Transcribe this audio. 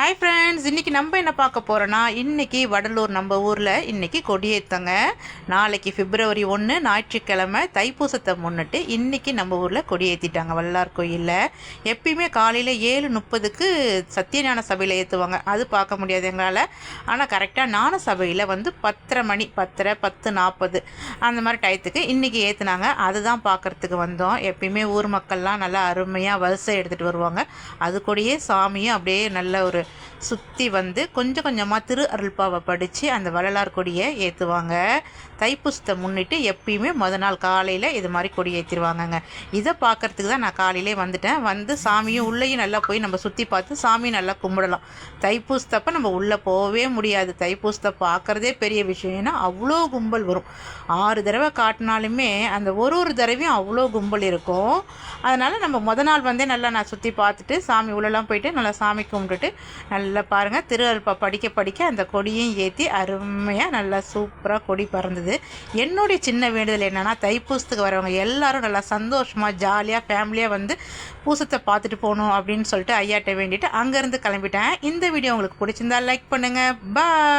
Hi friends, இன்றைக்கி நம்ம என்ன பார்க்க போகிறோன்னா, இன்றைக்கி வடலூர் நம்ம ஊரில் இன்றைக்கி கொடியேற்றங்க. நாளைக்கு பிப்ரவரி 1 ஞாயிற்றுக்கிழமை தைப்பூசத்தை முன்னிட்டு இன்றைக்கி நம்ம ஊரில் கொடியேற்றிட்டாங்க வல்லார் கோயிலில். எப்பயுமே காலையில் 7:30க்கு சத்தியஞான சபையில் ஏற்றுவாங்க. அது பார்க்க முடியாது எங்களால். ஆனால் கரெக்டாக ஞான சபையில் 10:30 மணி 10:40 அந்த மாதிரி டயத்துக்கு இன்றைக்கி ஏற்றுனாங்க. அதுதான் பார்க்குறதுக்கு வந்தோம். எப்பயுமே ஊர் மக்கள்லாம் நல்லா அருமையாக வரிசை எடுத்துகிட்டு வருவாங்க. அது கூடயே சாமியும் அப்படியே நல்ல ஒரு சுற்றி கொஞ்சம் கொஞ்சமாக திரு அருள்பாவை படித்து அந்த வள்ளலார் கொடியை ஏற்றுவாங்க. தைப்பூசத்தை முன்னிட்டு எப்பயுமே நாள் காலையில் இது மாதிரி கொடி ஏற்றிடுவாங்கங்க. இதை பார்க்குறதுக்கு தான் நான் காலையிலே வந்துட்டேன். சாமியும் உள்ளேயும் நல்லா போய் நம்ம சுற்றி பார்த்து சாமியும் நல்லா கும்பிடலாம். தைப்பூசத்தப்போ நம்ம உள்ளே போகவே முடியாது. தைப்பூசத்தை பார்க்குறதே பெரிய விஷயம். ஏன்னா அவ்வளோ கும்பல் வரும். 6 தடவை காட்டினாலுமே அந்த ஒரு தடவையும் அவ்வளோ கும்பல் இருக்கும். அதனால் நம்ம நாள் நல்லா நான் சுற்றி பார்த்துட்டு சாமி உள்ளெல்லாம் போயிட்டு நல்லா சாமி கும்பிட்டுட்டு நல்லா பாருங்கள், திரு அருள்பா படிக்க அந்த கொடியும் ஏற்றி அருமையாக நல்லா சூப்பராக கொடி பறந்தது. என்னுடைய சின்ன வேண்டுதல் என்னென்னா, தைப்பூசத்துக்கு வரவங்க எல்லாரும் நல்லா சந்தோஷமாக ஜாலியாக ஃபேமிலியாக பூசத்தை பார்த்துட்டு போகணும் அப்படின்னு சொல்லிட்டு ஐயாட்ட வேண்டிட்டு அங்கேருந்து கிளம்பிட்டேன். இந்த வீடியோ உங்களுக்கு பிடிச்சிருந்தா லைக் பண்ணுங்கள். பாய்.